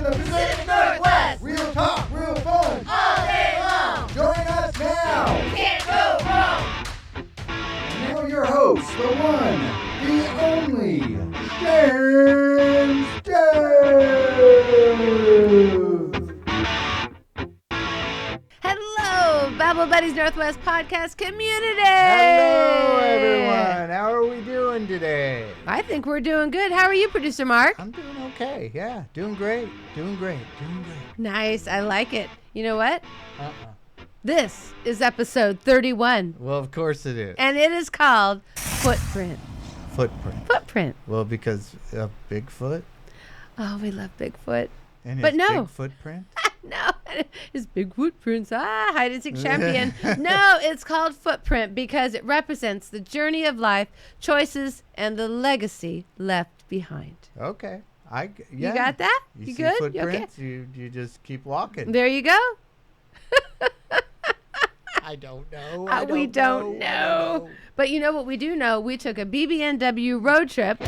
in the Pacific Northwest. Real talk, real fun, all day long. Join us now. Can't go wrong. And now your host, the one, the only, ShanzDev. Hello, Babble Buddies Northwest Podcast Community. Hello, everyone. How are we doing today? I think we're doing good. How are you, Producer Marc? I'm doing okay. Yeah, doing great. Nice. I like it. You know what? This is episode 31. Well, of course it is. And it is called Footprint. Footprint. Well, because of Bigfoot. Oh, we love Bigfoot. And but his no. big footprint? No, his big footprints. Hide and seek champion. No, it's called Footprint because it represents the journey of life, choices, and the legacy left behind. Okay. Yeah. You got that? You You see good? footprints, You you just keep walking. There you go. I don't know. We don't know. But you know what we do know? We took a BBNW road trip.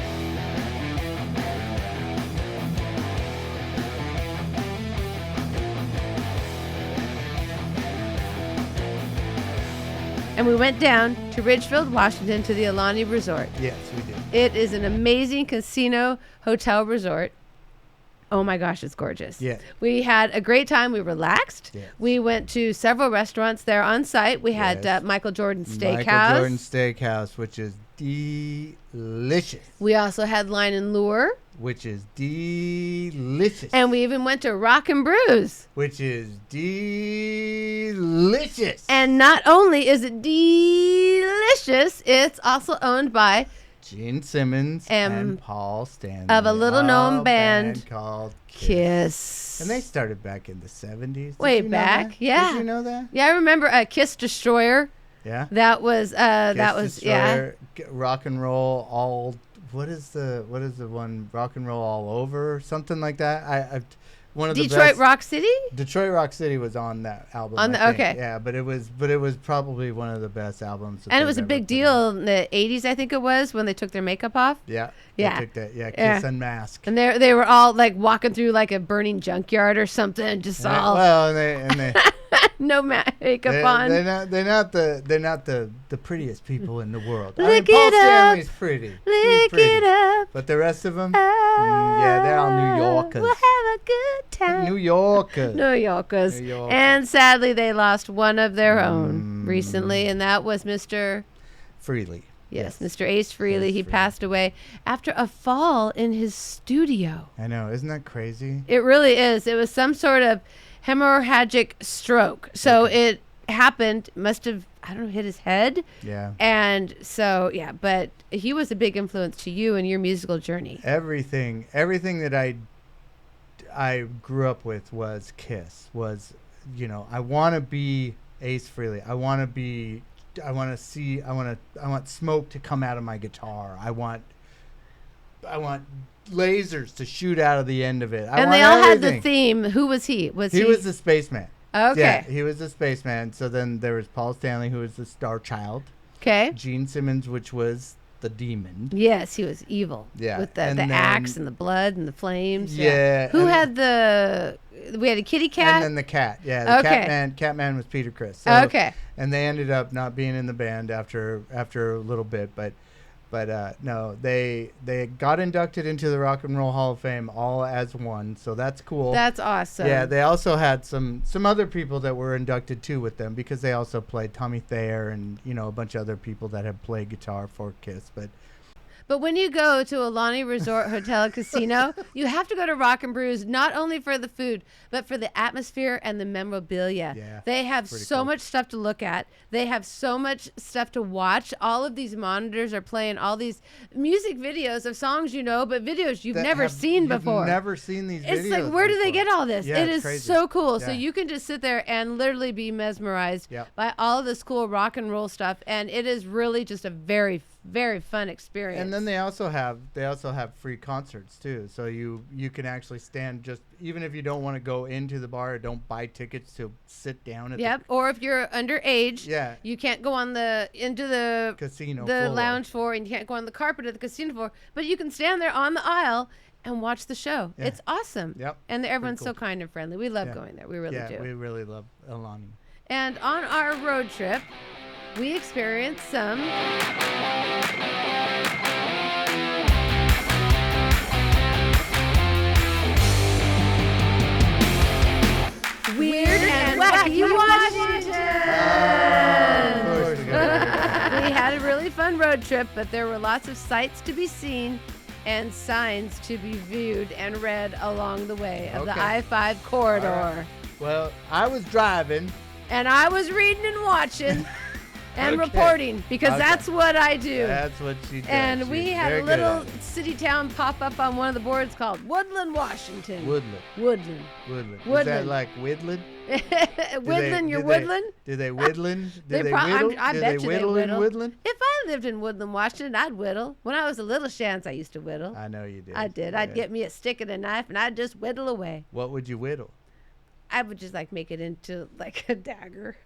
And we went down to Ridgefield, Washington to the Alani Resort. Yes, we did. It is an amazing casino hotel resort. Oh my gosh, it's gorgeous. Yeah. We had a great time. We relaxed. Yes. We went to several restaurants there on site. We had Yes. Michael Jordan Steakhouse. Michael Jordan Steakhouse, which is delicious. We also had Line and Lure. Which is delicious. And we even went to Rock and Brews. Which is delicious. And not only is it delicious, it's also owned by Gene Simmons and Paul Stanley of a little-known band called Kiss. And they started back in the 70s. Way Did you know back, that? yeah. Did you know that? Yeah, I remember Kiss Destroyer. Yeah. That was Kiss yeah. Destroyer, Rock and Roll all. What is the one? Rock and Roll All Over, something like that. I one of the Detroit best, Rock City. Detroit Rock City was on that album. Okay. Yeah, but it was probably one of the best albums. And it was a big deal in the 80s, I think it was, when they took their makeup off. Yeah. Yeah. They took that, Kiss Unmasked. And they were all like walking through like a burning junkyard or something, just all Well, and they no makeup on. They're not the prettiest people in the world. Lick Paul it Stanley's up. pretty. Lick it up. But the rest of them, yeah, they're all New Yorkers. We'll have a good time. New Yorkers. And sadly, they lost one of their own recently, and that was Mr. Frehley. Yes, Mr. Ace Frehley. He passed away after a fall in his studio. I know. Isn't that crazy? It really is. It was some sort of hemorrhagic stroke. So it happened, must have, I don't know, hit his head. Yeah. And so, yeah, but he was a big influence to you and your musical journey. Everything that I grew up with was Kiss. Was, I want to be Ace Frehley. I want smoke to come out of my guitar. I want lasers to shoot out of the end of it. And they all had the theme. Who was he? He was the spaceman. Okay. Yeah, he was the spaceman. So then there was Paul Stanley, who was the Star Child. Okay. Gene Simmons, which was the demon. Yes, he was evil. Yeah. With the axe and the blood and the flames. Yeah. Who had we had a kitty cat? And then the cat. Yeah. The Catman was Peter Criss. So, okay. And they ended up not being in the band after a little bit, but no, they got inducted into the Rock and Roll Hall of Fame all as one, so that's cool. That's awesome. Yeah, they also had some other people that were inducted too with them because they also played Tommy Thayer and a bunch of other people that had played guitar for Kiss, But when you go to Alani Resort Hotel and Casino, you have to go to Rock and Brews, not only for the food, but for the atmosphere and the memorabilia. Yeah, they have so much stuff to look at. They have so much stuff to watch. All of these monitors are playing all these music videos of songs but videos you've never seen before. You've never seen these videos. It's like, where do they get all this? Yeah, it is crazy. so cool. Yeah. So you can just sit there and literally be mesmerized by all of this cool rock and roll stuff. And it is really just a very, very fun experience. And then they also have free concerts too. So you can actually stand just even if you don't want to go into the bar or don't buy tickets to sit down at or if you're underage, Yeah. You can't go on into the casino the floor. lounge floor, and you can't go on the carpet at the casino floor, but you can stand there on the aisle and watch the show. Yeah. It's awesome. Yep. And everyone's Pretty so kind and friendly. We love going there. We really do. Yeah, we really love Alani. And on our road trip, we experienced some Weird and Wacky Washington. We had a really fun road trip, but there were lots of sights to be seen and signs to be viewed and read along the way of the I-5 corridor. Right. Well, I was driving. And I was reading and watching and reporting because that's what I do. That's what she does. And we had a little city town pop up on one of the boards called Woodland, Washington. Woodland. Is that like Woodland? Woodland, you're Woodland? Do they Woodland? I bet you they whittle. Woodland? If I lived in Woodland, Washington, I'd whittle. When I was a little Shanz, I used to whittle. I know you did. I did. Yeah. I'd get me a stick and a knife, and I'd just whittle away. What would you whittle? I would just like make it into like a dagger.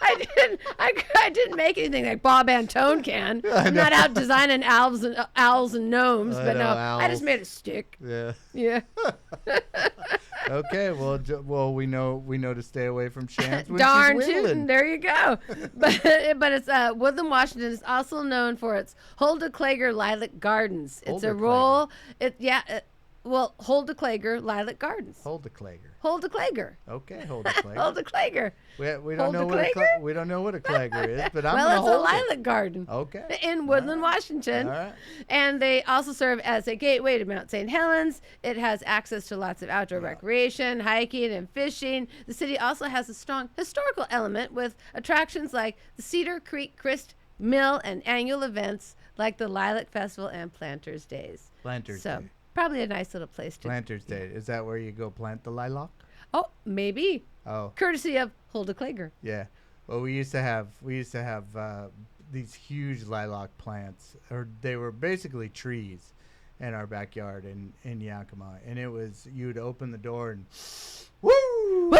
I didn't make anything like Bob Antone can. I'm not out designing owls and gnomes, but no, owls. I just made a stick. Yeah. Yeah. Okay, well, we know to stay away from Shanz when Darn she's tootin', whittling. there you go. But it's Woodland, Washington is also known for its Hulda Klager Lilac Gardens. It's a roll. Hulda Klager Lilac Gardens. Hulda Klager. Hulda Klager. Okay, Hulda Klager. Hulda Klager. We don't know what a Klager is, but I'm gonna it's hold a lilac garden. Okay. In Woodland, Washington. All right. And they also serve as a gateway to Mount St. Helens. It has access to lots of outdoor recreation, hiking, and fishing. The city also has a strong historical element with attractions like the Cedar Creek Grist Mill and annual events like the Lilac Festival and Planters Days. Planters Day. Probably a nice little place to. Planters Day. Is that where you go plant the lilac? Oh, maybe. Oh. Courtesy of Hulda Klager. Yeah. Well, we used to have these huge lilac plants, or they were basically trees, in our backyard in Yakima, and it was you'd open the door and woo.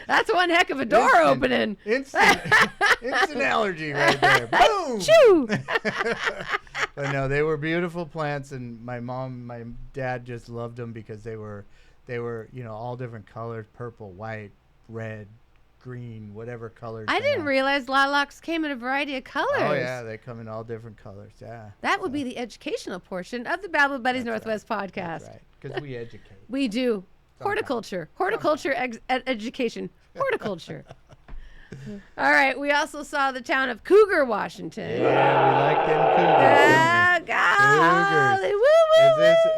That's one heck of a door opening. Instant allergy right there. Boom. Choo. But no, they were beautiful plants, and my dad just loved them because they were all different colors: purple, white, red, green, whatever colors. I didn't realize lilacs came in a variety of colors. Oh yeah, they come in all different colors. Yeah. That would be the educational portion of the Babble Buddies Northwest podcast. That's right, because we educate. We do. Horticulture education, horticulture. All right, we also saw the town of Cougar, Washington. Yeah, we like them cougars. Golly, woo.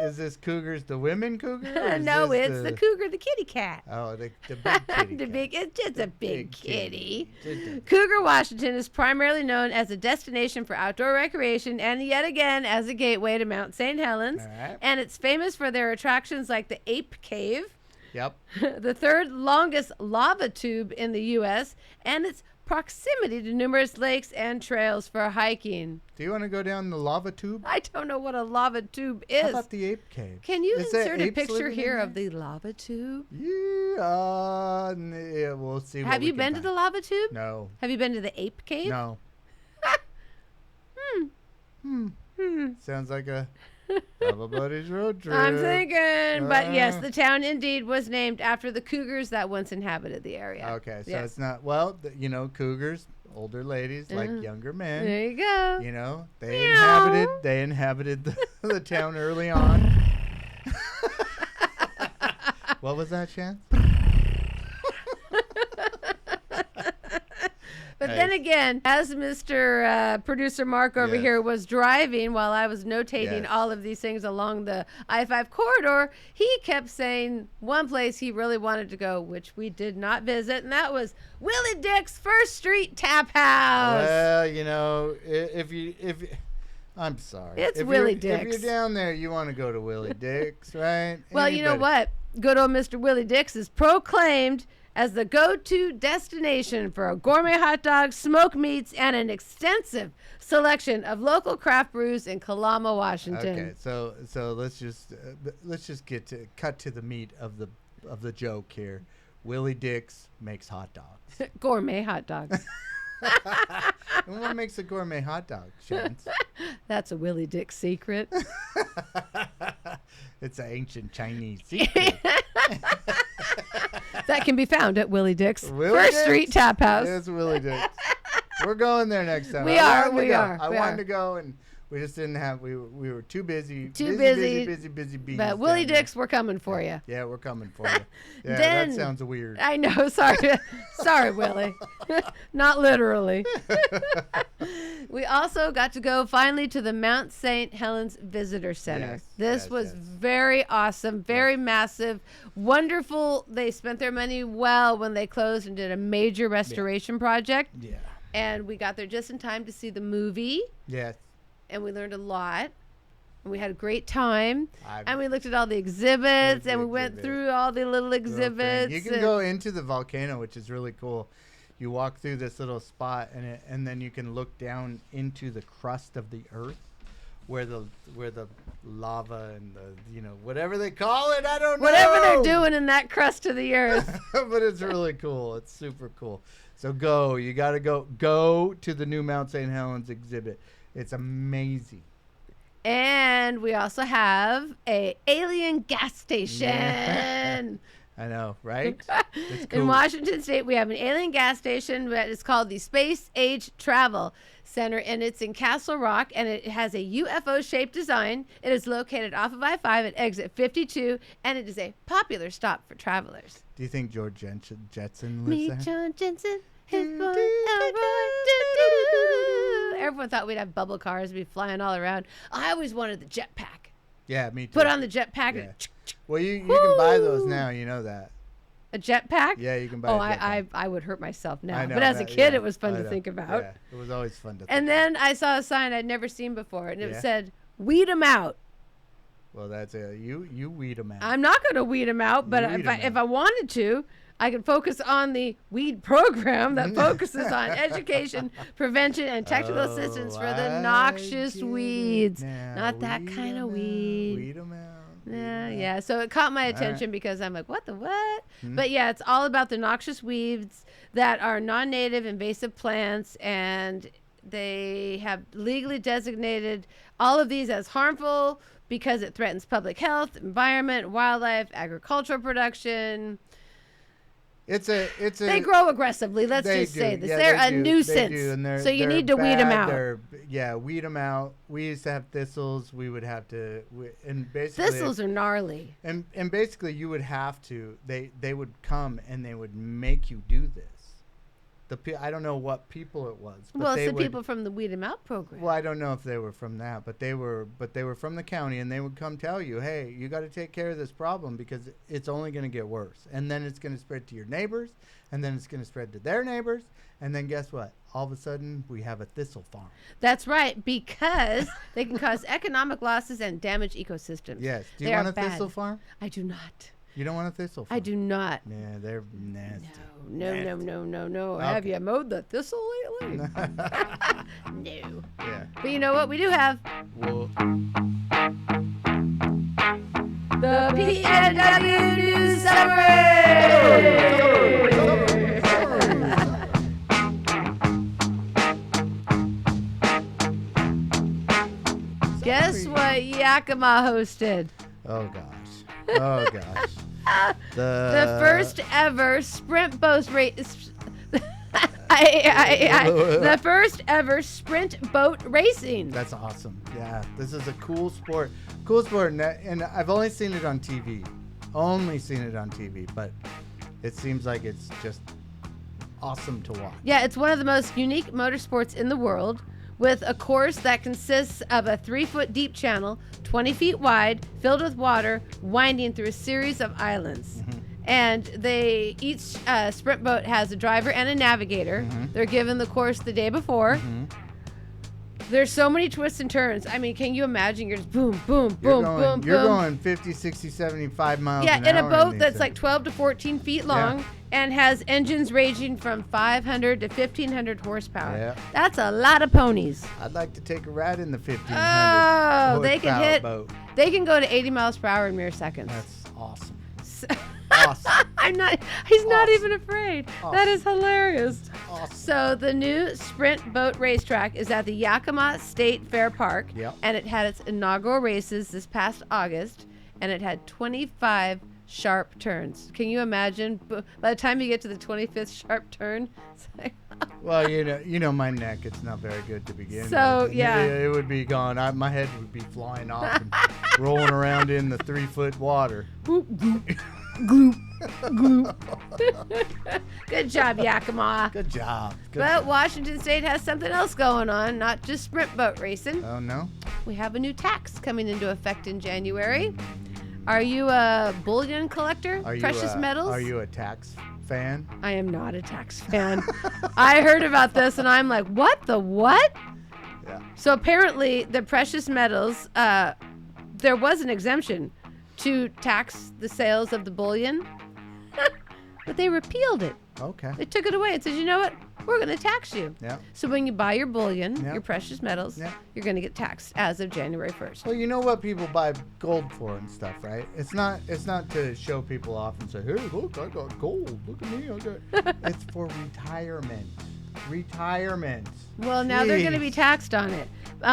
Is this cougars the women cougar? No, it's the cougar, the kitty cat. Oh, the big kitty cat. It's just a big kitty. Cougar, Washington is primarily known as a destination for outdoor recreation and yet again as a gateway to Mount St. Helens. Right. And it's famous for their attractions like the Ape Cave. Yep. The third longest lava tube in the U.S., and its proximity to numerous lakes and trails for hiking. Do you want to go down the lava tube? I don't know what a lava tube is. How about the ape cave? Can you insert a picture here of the lava tube? Yeah, we'll see. Have you been to the lava tube? No. Have you been to the Ape Cave? No. Sounds like a Babble Buddies road trip. I'm thinking, but yes, the town indeed was named after the cougars that once inhabited the area. Okay, so it's not, cougars, older ladies like younger men. There you go. They inhabited the town early on. What was that, Shan? But then again, as Mr. Producer Marc over here was driving while I was notating all of these things along the I-5 corridor, he kept saying one place he really wanted to go, which we did not visit, and that was Willie Dick's First Street Tap House. Well, if I'm sorry. It's Willie Dick's. If you're down there, you want to go to Willie Dick's, right? Well, you know what? Good old Mr. Willie Dick's is proclaimed as the go-to destination for gourmet hot dogs, smoked meats, and an extensive selection of local craft brews in Kalama, Washington. Okay, so let's just cut to the meat of the joke here. Willie Dick's makes hot dogs. Gourmet hot dogs. And what makes a gourmet hot dog, Shans? That's a Willie Dick secret. It's an ancient Chinese secret. That can be found at Willie Dick's Willie First Dick's? Street Tap House. It's Willie Dick's. We're going there next time. We I are. wanted to go, and we just didn't have. We were too busy. Busy. But Willie Dick's, we're coming for you. Yeah, we're coming for you. Yeah, Then- that sounds weird. I know. Sorry, sorry, Willie. Not literally. We also got to go finally to the Mount St. Helens Visitor Center. Yes, This yes, was yes. very awesome, very massive, wonderful. They spent their money well when they closed and did a major restoration project. Yeah. And we got there just in time to see the movie, Yes. and we learned a lot. And we had a great time. I've- And we looked at all the exhibits, the and we went exhibit. through all the little Little thing. exhibits. You can and- go into the volcano, which is really cool. You walk through this little spot, and then you can look down into the crust of the earth, where the lava and the whatever they call it, I don't know. Whatever they're doing in that crust of the earth. But it's really cool. It's super cool. So you got to go to the new Mount St. Helens exhibit. It's amazing. And we also have a alien gas station. Yeah. I know, right? It's cool. In Washington State, we have an alien gas station that is called the Space Age Travel Center, and it's in Castle Rock, and it has a UFO-shaped design. It is located off of I-5 at exit 52, and it is a popular stop for travelers. Do you think George Jetson lives Meet there? John Jensen, his boy Elroy. Everyone thought we'd have bubble cars, be flying all around. I always wanted the jetpack. Yeah, me too. Put on the jetpack. Yeah. And Well, you can buy those Woo! now. You know that. a jetpack? Yeah, you can buy. Oh, a jetpack. I would hurt myself now. I know But as a that, kid, yeah, it was fun I to know. think about. Yeah, it was always fun to. And think then I saw a sign I'd never seen before, and it Yeah? said, "Weed 'em out." Well, that's it. You weed them out. I'm not going to weed 'em out, but You weed 'em if out. I wanted to, I could focus on the weed program that focuses on education, prevention, and technical assistance for the I noxious get it weeds. now. Not that Weed kind 'em of out, weed. Weed 'em out. weed 'em Yeah, out. yeah. So it caught my right. attention because I'm like, what the what? Hmm. But yeah, it's all about the noxious weeds that are non-native invasive plants, and they have legally designated all of these as harmful because it threatens public health, environment, wildlife, agricultural production. It's a. They grow aggressively. Let's They just say do. this. Yeah, they're they a do. They nuisance. do, and So you they're need to weed them bad. out. Weed them out. We used to have thistles. We would have to, and basically Thistles are gnarly. and basically you would have to. They would come and they would make you do this. I don't know what people it was. But Well, they it's the would, people from the Weed 'em Out program. Well, I don't know if they were from that, but they were from the county, and they would come tell you, hey, you got to take care of this problem because it's only going to get worse, and then it's going to spread to your neighbors, and then it's going to spread to their neighbors, and then guess what? All of a sudden, we have a thistle farm. That's right, because they can cause economic losses and damage ecosystems. Yes. Do you They want are a bad. thistle farm? I do not. You don't want a thistle farm? I do not. Yeah, they're nasty. No. Have Okay. you mowed the thistle lately? No. Yeah. But you know what? We do have Well, the BBNW News Summary. Guess what Yakima hosted? oh gosh. The first ever sprint boat race. The first ever sprint boat racing. That's awesome. Yeah, this is a cool sport. And I've only seen it on TV. But it seems like it's just awesome to watch. Yeah, it's one of the most unique motorsports in the world, with a course that consists of a 3-foot deep channel, 20 feet wide, filled with water, winding through a series of islands. Mm-hmm. And each sprint boat has a driver and a navigator. Mm-hmm. They're given the course the day before. There's so many twists and turns. I mean, can you imagine? You're just boom, boom, boom, boom, You're boom. going 50, 60, 75 miles Yeah, an in a hour boat these that's things. like 12 to 14 feet long and has engines ranging from 500 to 1,500 horsepower. Yeah. That's a lot of ponies. I'd like to take a ride in the 1500 Oh, they can horsepower hit. boat. They can go to 80 miles per hour in mere seconds. That's awesome. So- Awesome. I'm not. He's not Awesome. even afraid. That Awesome. is hilarious. awesome. So the new sprint boat racetrack is at the Yakima State Fair Park, Yep. and it had its inaugural races this past August, and it had 25 sharp turns. Can you imagine? By the time you get to the 25th sharp turn, it's like, Well, you know my neck. It's not very good to begin So, with. yeah. It would be gone. My head would be flying off and rolling around in the 3-foot water. gloop, gloop, gloop, gloop. Good job, Yakima. Good job. Good But job. Washington State has something else going on, not just sprint boat racing. Oh, no? We have a new tax coming into effect in January. Are you a bullion collector? Precious metals? Are you a tax fan? I am not a tax fan. I heard about this and I'm like, what the what? Yeah. So apparently the precious metals, there was an exemption to tax the sales of the bullion, but they repealed it. Okay. They took it away and said, you know what? We're going to tax you. Yeah. So when you buy your bullion, Yeah. your precious metals, Yeah. you're going to get taxed as of January 1st. Well, you know what people buy gold for and stuff, right? It's not to show people off and say, "Hey, look, I got gold. Look at me, I got." It's for retirement. Retirement. Well, now they're going to Jeez. be taxed on it.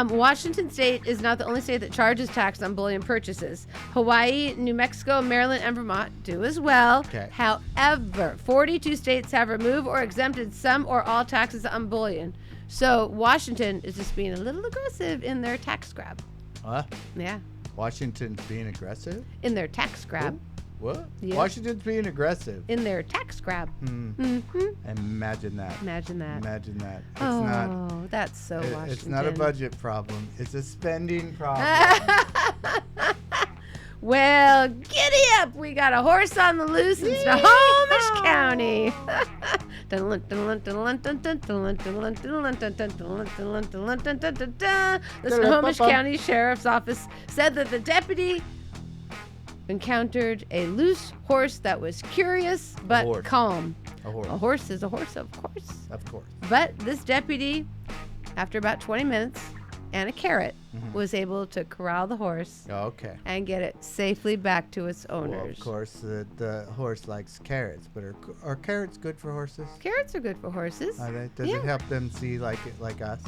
Washington State is not the only state that charges tax on bullion purchases. Hawaii, New Mexico, Maryland, and Vermont do as well. Okay. However, 42 states have removed or exempted some or all taxes on bullion. So Washington is just being a little aggressive in their tax grab. What? Yeah, Washington's being aggressive? in their tax grab. Who? What? Yeah. Washington's being aggressive. In their tax grab. Hmm. Mm-hmm. Imagine that. Imagine that. Imagine that. It's Oh, not. that's so Washington. It's not a budget problem. It's a spending problem. Well, giddy up! We got a horse on the loose in Snohomish County. The Snohomish County Sheriff's Office said that the deputy encountered a loose horse that was curious but horse. calm. A horse. A horse is a horse, of course. Of course. But this deputy, after about 20 minutes and a carrot, Mm-hmm. was able to corral the horse Okay. and get it safely back to its Well, owners. of course, the horse likes carrots, but are carrots good for horses? Carrots are good for horses. Are they? Does Yeah. it help them see like us?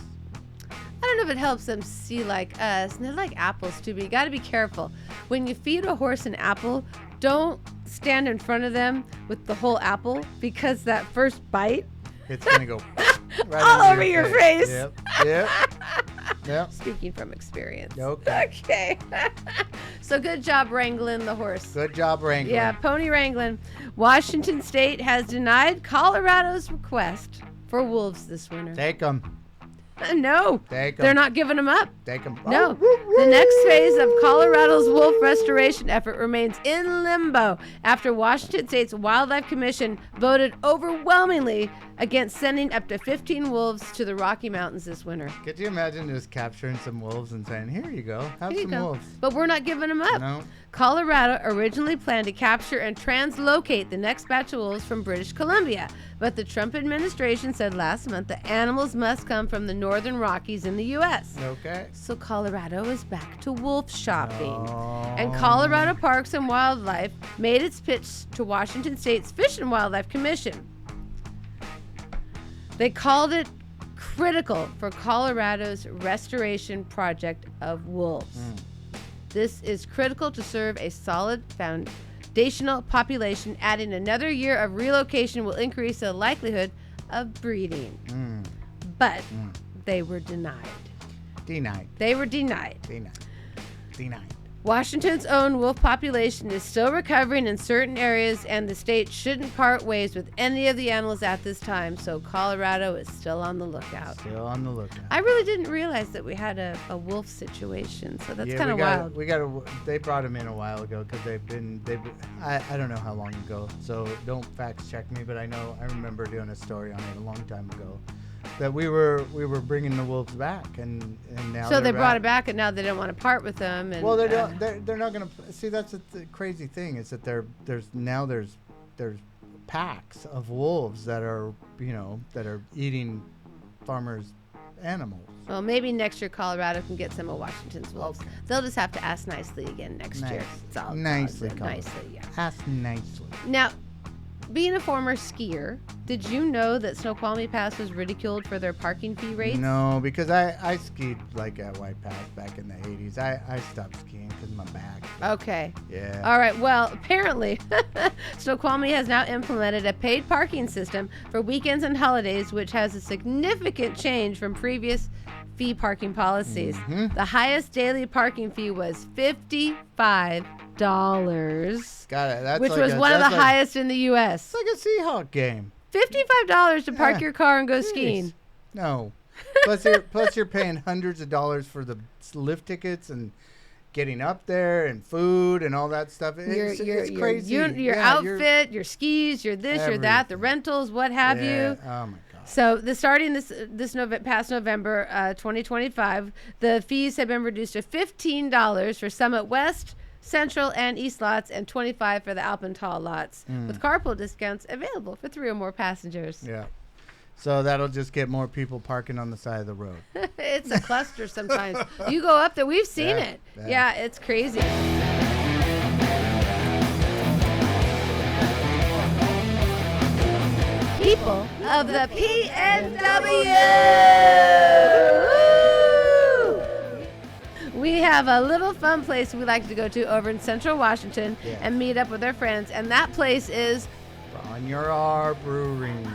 I don't know if it helps them see like us. And they're like apples too, but you got to be careful. When you feed a horse an apple, don't stand in front of them with the whole apple, because that first bite, It's gonna go right All over your face. Yep. Yep. Yep. speaking from experience. Okay. Okay. So good job wrangling the horse. Good job, Wrangler. Yeah, pony wrangling. Washington State has denied Colorado's request for wolves this winter. Take them. No, Take 'em. they're not giving them up. Take them. No, the next phase of Colorado's wolf restoration effort remains in limbo after Washington State's Wildlife Commission voted overwhelmingly against sending up to 15 wolves to the Rocky Mountains this winter. Could you imagine just capturing some wolves and saying, "Here you go, have Here you some go. wolves"? But we're not giving them up. No. Colorado originally planned to capture and translocate the next batch of wolves from British Columbia, but the Trump administration said last month the animals must come from the northern Rockies in the U.S. Okay. So Colorado is back to wolf shopping. Oh. And Colorado Parks and Wildlife made its pitch to Washington State's Fish and Wildlife Commission. They called it critical for Colorado's restoration project of wolves. This is critical to serve a solid foundational population. Adding another year of relocation will increase the likelihood of breeding. But they were denied. Denied. They were denied. Denied. Denied. Washington's own wolf population is still recovering in certain areas, and the state shouldn't part ways with any of the animals at this time, so Colorado is still on the lookout. Still on the lookout. I really didn't realize that we had a wolf situation, so that's kind of wild. They brought him in a while ago because I don't know how long ago, so don't fact check me, but I remember doing a story on it a long time ago, that we were bringing the wolves back, and now So they brought it back, and now they don't want to part with them. And, well, they're not gonna see. That's the crazy thing, is that there's packs of wolves that are eating farmers' animals. Well, maybe next year Colorado can get some of Washington's wolves. Okay. They'll just have to ask nicely again next year. It's all Nicely, good. Colorado. Nicely, yeah. Ask nicely. Now, being a former skier, did you know that Snoqualmie Pass was ridiculed for their parking fee rates? No, because I skied like at White Pass back in the 80s. I stopped skiing because of my back. Okay. Yeah. All right. Well, apparently, Snoqualmie has now implemented a paid parking system for weekends and holidays, which has a significant change from previous fee parking policies. Mm-hmm. The highest daily parking fee was $55. Got it. That's which like was one of the highest in the U.S. It's like a Seahawk game. $55 to park Yeah. your car and go Jeez. skiing. No. Plus you're paying hundreds of dollars for the lift tickets and getting up there and food and all that stuff. It's crazy. Your outfit, your skis, your this, your that, the rentals, what have you. Oh my God. So starting past November 2025, the fees have been reduced to $15 for Summit West, Central, and East lots, and $25 for the Alpental lots, with carpool discounts available for 3 or more passengers. Yeah. So that'll just get more people parking on the side of the road. It's a cluster sometimes. You go up there, we've seen it. Yeah, it's crazy. People of the BBNW. We have a little fun place we like to go to over in Central Washington and meet up with our friends, and that place is On your R Brewing.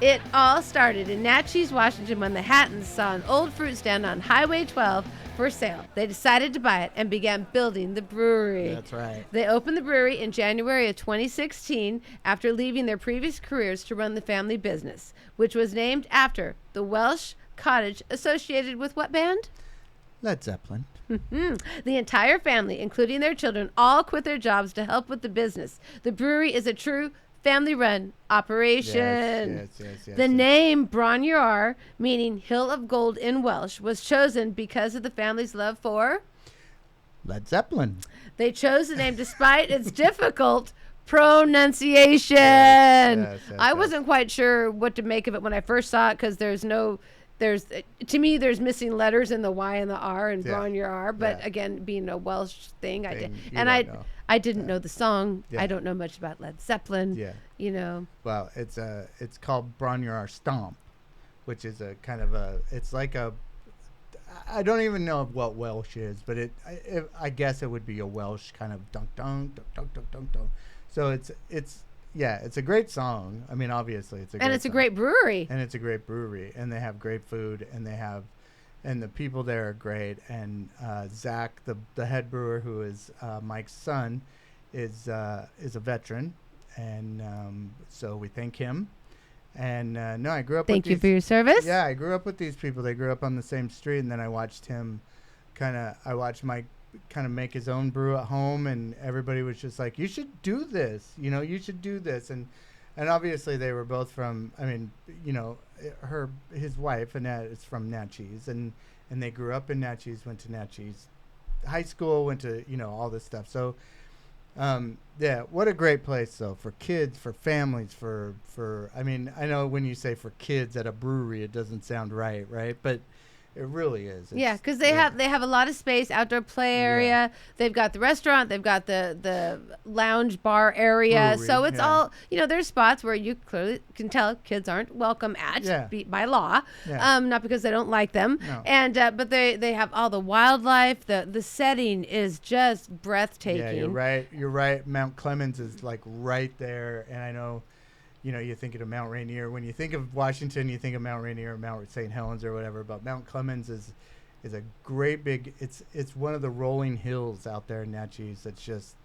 It all started in Natchez, Washington, when the Hattens saw an old fruit stand on Highway 12 for sale. They decided to buy it and began building the brewery. That's right. They opened the brewery in January of 2016 after leaving their previous careers to run the family business, which was named after the Welsh cottage associated with what band? Led Zeppelin. The entire family, including their children, all quit their jobs to help with the business. The brewery is a true family-run operation. Yes. The name Bron, meaning Hill of Gold in Welsh, was chosen because of the family's love for Led Zeppelin. They chose the name despite its difficult pronunciation. Yes, I wasn't quite sure what to make of it when I first saw it because there's to me there's missing letters in the Y and the R and Bron, but again, being a Welsh thing, I didn't know the song. I don't know much about Led Zeppelin. Yeah. You know. Well, it's called Bron Stomp, which is a kind of it's like I don't even know what Welsh is, but I guess it would be a Welsh kind of dunk dunk dunk dunk dunk dunk. So it's a great song. I mean, obviously it's a great brewery. And it's a great brewery, and they have great food, and the people there are great. And Zach, the head brewer, who is Mike's son, is a veteran, and so we thank him. And I grew up. Thank you for your service. Yeah, I grew up with these people. They grew up on the same street, and then I watched Mike kind of make his own brew at home, and everybody was just like, you should do this, you should do this. And obviously they were both from, his wife Annette is from Natchez, and they grew up in Natchez, went to Natchez high school, went to all this stuff. So what a great place though, for kids, for families, for I know when you say for kids at a brewery it doesn't sound right, but it really is. Because they have a lot of space, outdoor play area. Yeah. They've got the restaurant. They've got the lounge bar area. Brewery, so it's all, there's spots where you clearly can tell kids aren't welcome at by law. Yeah. Not because they don't like them. No. And but they have all the wildlife. The setting is just breathtaking. Yeah, you're right. Mount Clemens is like right there, and I know. You think of Mount Rainier. When you think of Washington, you think of Mount Rainier, Mount St. Helens, or whatever. But Mount Clemens is a great big. It's one of the rolling hills out there in Natchez. That's just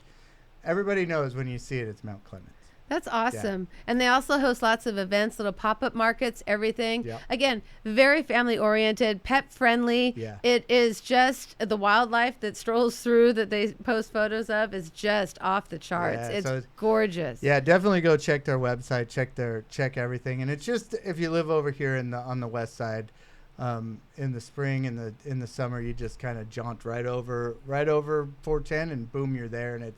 everybody knows when you see it. It's Mount Clemens. That's awesome. Yeah. And they also host lots of events, little pop-up markets, everything. Yep. Again, very family-oriented, pet-friendly. Yeah. It is just the wildlife that strolls through that they post photos of is just off the charts. Yeah, it's gorgeous. Yeah, definitely go check their website, check everything. And it's just, if you live over here on the west side, in the spring and in the summer, you just kind of jaunt right over 410 and boom, you're there, and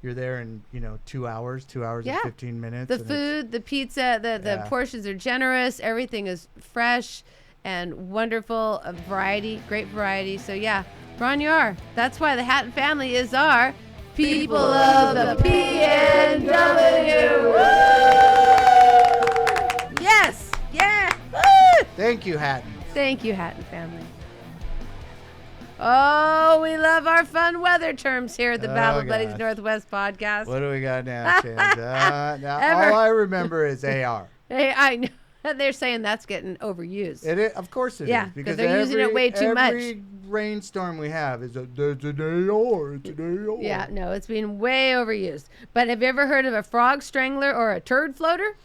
you're there in 2 hours and 15 minutes. The food, the pizza, the portions are generous. Everything is fresh and wonderful. Great variety. So Bron, that's why the Hatten family is our people of the BBNW. Yes, yeah. Woo! Thank you, Hatten. Thank you, Hatten family. Oh, we love our fun weather terms here at the Babble Buddies gosh. Northwest podcast. What do we got now, Shans? Now Ever- all I remember is AR. Hey, I know. They're saying that's getting overused. It is, of course it is. Yeah, 'cause they're using it way too much. Every rainstorm we have is there's an AR. It's an AR. Yeah, no, it's being way overused. But have you ever heard of a frog strangler or a turd floater?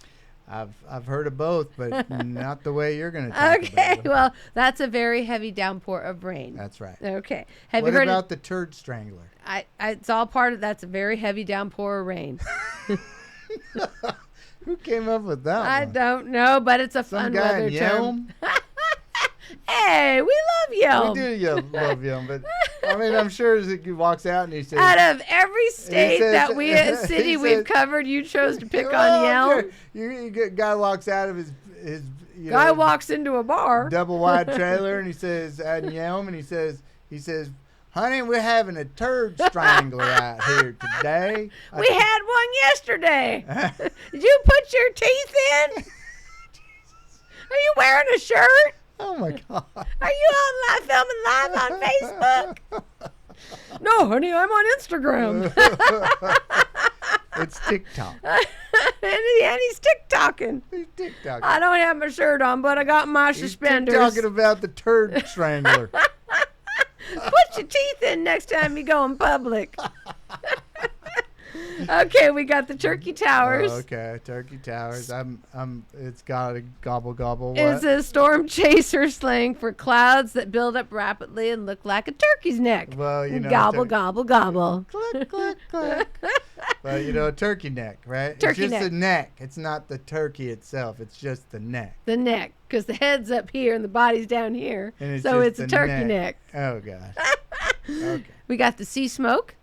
I've heard of both, but not the way you're going to talk Okay, about it. well, that's a very heavy downpour of rain. That's right. Okay. Have What you heard about the turd strangler? it's all part of that's a very heavy downpour of rain. Who came up with that I one? don't know, but it's a Some fun guy weather in term. Yelm? Hey, we love Yelm. We do love Yelm, but I mean, I'm sure as he walks out and he says, Out of every state says- that city he we've says- covered, you chose to pick "Well, on I'm Yelm. sure." You get guy walks out of his Guy know, walks into a bar. double wide trailer and he says at Yelm and he says, honey, we're having a turd strangler out here today. We had one yesterday. Did you put your teeth in? Are you wearing a shirt? Oh my God. Are you filming live on Facebook? No, honey, I'm on Instagram. It's TikTok. and he's TikToking. He's TikTok. I don't have my shirt on, but I got my He's suspenders. talking about the turd strangler. Put your teeth in next time you go in public. Okay, we got the Turkey Towers. Oh, okay, Turkey Towers. It's got a gobble gobble. What? It's a storm chaser slang for clouds that build up rapidly and look like a turkey's neck. Well, you know, gobble, gobble, gobble. click, click, click. Well, you know, a turkey neck, right? Turkey it's just neck. the neck. It's not the turkey itself. It's just the neck. The neck, because the head's up here and the body's down here. And it's So just it's a the turkey neck. Oh gosh. Okay. We got the sea smoke.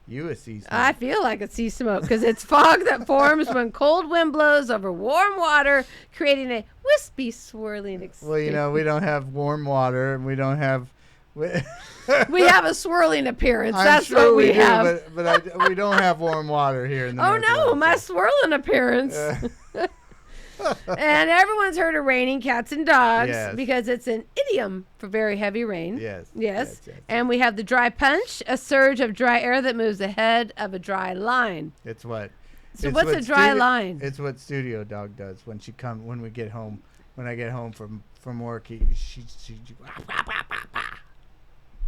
You a sea snake. I feel like a sea smoke because it's fog that forms when cold wind blows over warm water, creating a wispy, swirling experience. Well, you know, we don't have warm water, and we don't have. We have a swirling appearance. I'm That's sure what we do, have. but we don't have warm water here in the Oh no, Northwest, my so- swirling appearance. And everyone's heard of raining cats and dogs Yes. because it's an idiom for very heavy rain. Yes. Yes. And we have the dry punch, a surge of dry air that moves ahead of a dry line. It's what. So it's what's what a dry line? It's what Studio Dog does when we get home. When I get home from work, she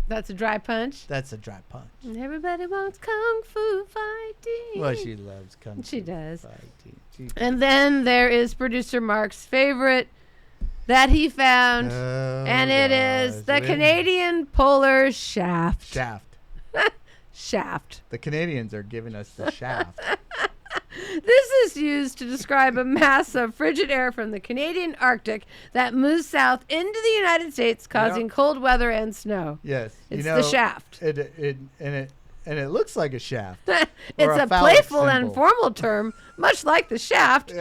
That's a dry punch. that's a dry punch. And everybody wants kung fu fighting. Well, she loves kung She fu does. fighting. And then there is producer Marc's favorite that he found, Oh, and it is the gosh. Canadian polar shaft. Shaft. Shaft. The Canadians are giving us the shaft. This is used to describe a mass of frigid air from the Canadian Arctic that moves south into the United States, causing cold weather and snow. Yes. It's you know, the shaft. And it looks like a shaft. It's a a phallic playful and symbol. formal term, much like the shaft,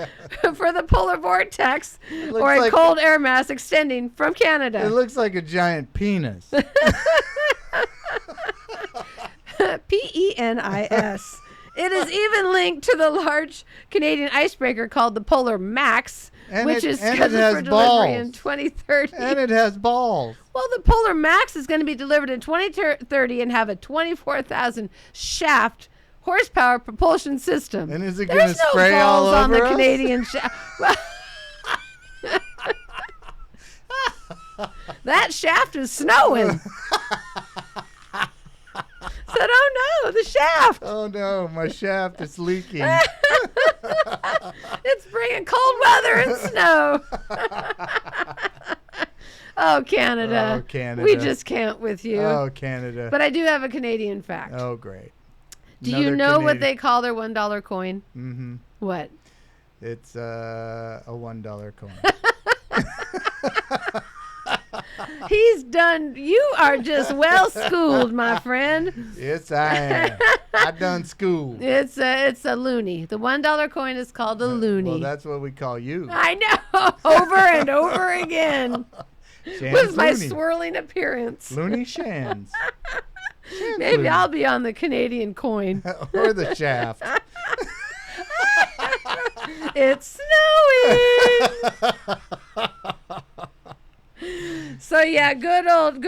for the polar vortex looks or a like- cold air mass extending from Canada. It looks like a giant penis. Penis. It is even linked to the large Canadian icebreaker called the Polar Max, And which it- is and it scheduled has for delivery in balls. 2030. And it has balls. Well, the Polar Max is going to be delivered in 2030 and have a 24,000 shaft horsepower propulsion system. And is it There's gonna no spray all balls on over the us? Canadian shaft. That shaft is snowing. Said, oh no, the shaft. Oh no, my shaft is leaking. It's bringing cold weather and snow. Oh, Canada. Oh, Canada. We just can't with you. Oh, Canada. But I do have a Canadian fact. Oh, great. Do you know what they call their $1 coin? Mm-hmm. What? It's a $1 coin. He's done. You are just well schooled, my friend. Yes, I am. I done school. It's a loony. The $1 coin is called a loony. Well, that's what we call you. I know, over and over again. Shan's With my Looney. swirling appearance. Looney Shans. Maybe Loon. I'll be on the Canadian coin. Or the shaft. It's snowing. So yeah, good old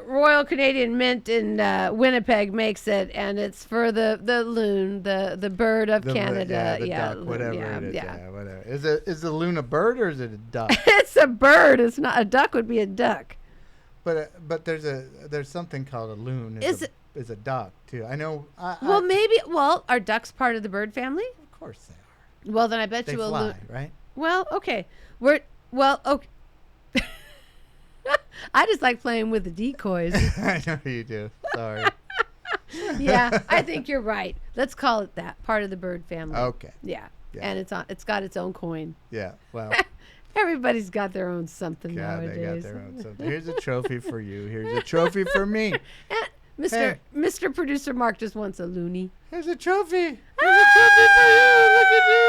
Royal Canadian Mint in Winnipeg makes it, and it's for the loon, the bird of Canada. The duck, whatever it is. Yeah, whatever. Is the loon a bird or is it a duck? It's a bird. It's not a duck. Would be a duck. But there's something called a loon. Is a duck too. I know. Well, are ducks part of the bird family? Of course they are. Well, then I bet They you a fly, loon. right? Well, okay. Okay. I just like playing with the decoys. I know you do. Sorry. Yeah, I think you're right. Let's call it that. Part of the bird family. Okay. Yeah. And it's got its own coin. Yeah. Well. Everybody's got their own something God, nowadays. they got their own something. Here's a trophy for you. Here's a trophy for me. Mr. Producer Marc just wants a loony. Here's a trophy. Here's a trophy for you. Look at you.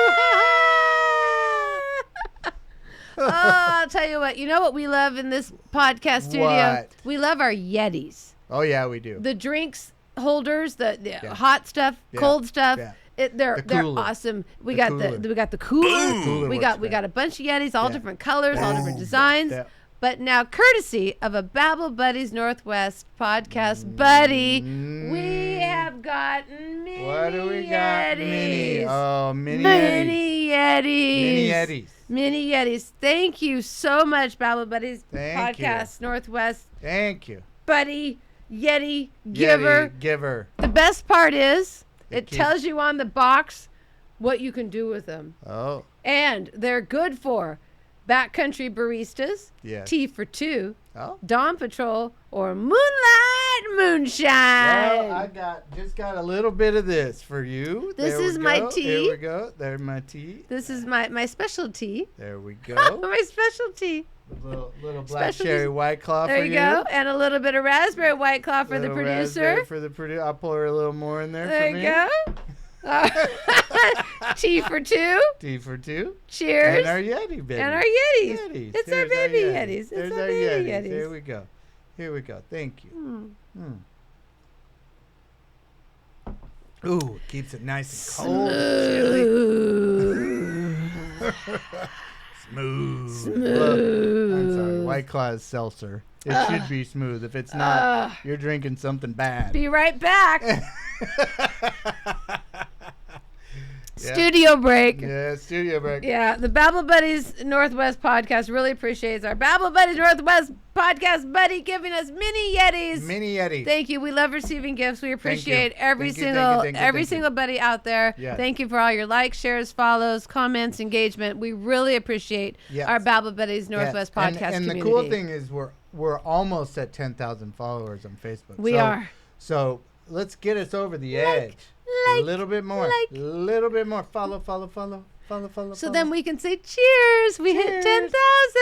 Oh, I'll tell you what. You know what we love in this podcast studio? What? We love our Yetis. Oh yeah, we do. The drinks holders, the hot stuff, cold stuff. Yeah. They're awesome. We got the cooler. We got a bunch of Yetis, all different colors, all different designs. Yeah. But now, courtesy of a Babble Buddies Northwest podcast buddy, we have got mini What do we got? Yetis. Mini Yetis. Mini Yetis. Thank you so much, Babble Buddies podcast Northwest. Thank you. Buddy, Yeti, giver. The best part is it tells you on the box what you can do with them. Oh. And they're good for backcountry baristas, tea for two, Dawn Patrol, or Moonlight Moonshine. Well, I just got a little bit of this for you. This is my tea. Here we go. There's my tea. This is my specialty. There we go. My specialty. Little black cherry white claw for you. There you go. And a little bit of raspberry white claw for the producer. For the producer. I'll pour her a little more in there for me. There you go. Tea for two. Tea for two. Cheers. And our Yeti, baby. And our Yetis. It's our baby Yetis. There's our baby Yetis. Here we go. Thank you. Ooh, it keeps it nice and cold. Smooth. Look, I'm sorry. White Claw is seltzer. It should be smooth. If it's not, you're drinking something bad. Be right back. Studio break. Yeah, studio break. Yeah, the Babble Buddies Northwest podcast really appreciates our Babble Buddies Northwest podcast buddy giving us mini Yetis. Mini Yeti. Thank you. We love receiving gifts. We appreciate every single buddy out there. Yes. Thank you for all your likes, shares, follows, comments, engagement. We really appreciate our Babble Buddies Northwest podcast and community. The cool thing is we're almost at 10,000 followers on Facebook. We are. So let's get us over the edge. A little bit more. Little bit more. Follow. So then we can say cheers. We hit 10,000.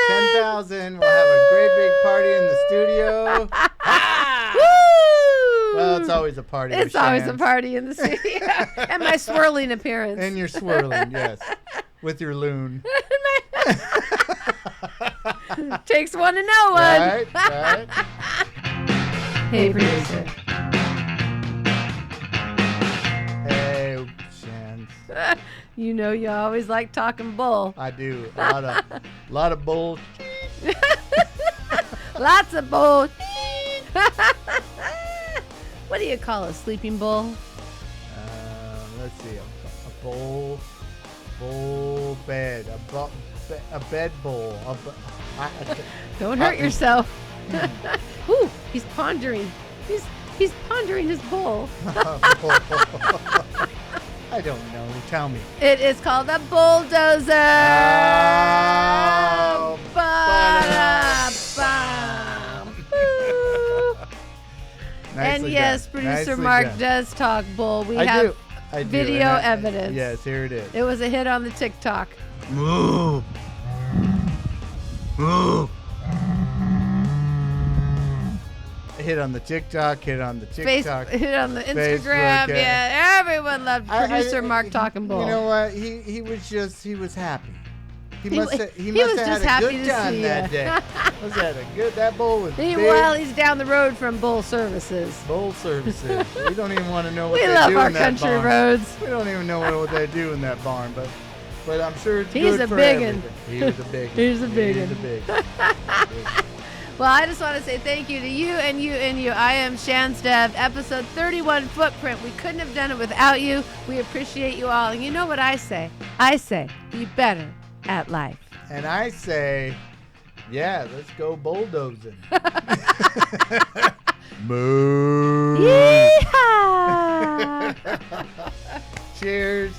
10,000. We'll have a great big party in the studio. Woo! Well, it's always a party. It's always a party in the studio. And my swirling appearance. And your swirling, yes. With your loon. Takes one to know one. Right. Hey, producer. Hey, Shanz. You know you always like talking bull. I do. A lot of bull. Lots of bull. What do you call a sleeping bull? Let's see. A bowl bed. A bed bowl. Don't hurt yourself. Ooh, he's pondering. He's pondering his bowl. I don't know. Tell me. It is called a bulldozer. Oh, And yes, done. Producer Marc does talk bull. We have video evidence. Yes, here it is. It was a hit on the TikTok. Moo. Hit on the TikTok, hit on the hit on the Instagram. Facebook, yeah, everyone loved Producer Marc talking bull. You know what? He was happy. He must have was just had a happy good to time see that ya. day. Was that a good? That bowl was big. Well, he's down the road from Bull Services. Bowl services. We don't even want to know what We they love do our in that country barn. roads. We don't even know what they do in that barn, but I'm sure it's He's good a for biggin'. everything. He was a big. He's a biggin'. He's a big. Well, I just want to say thank you to you and you and you. I am ShanzDev, episode 31 Footprint. We couldn't have done it without you. We appreciate you all. And you know what I say? I say, be better at life. And I say, yeah, let's go bulldozing. Moo. Yeehaw! Cheers.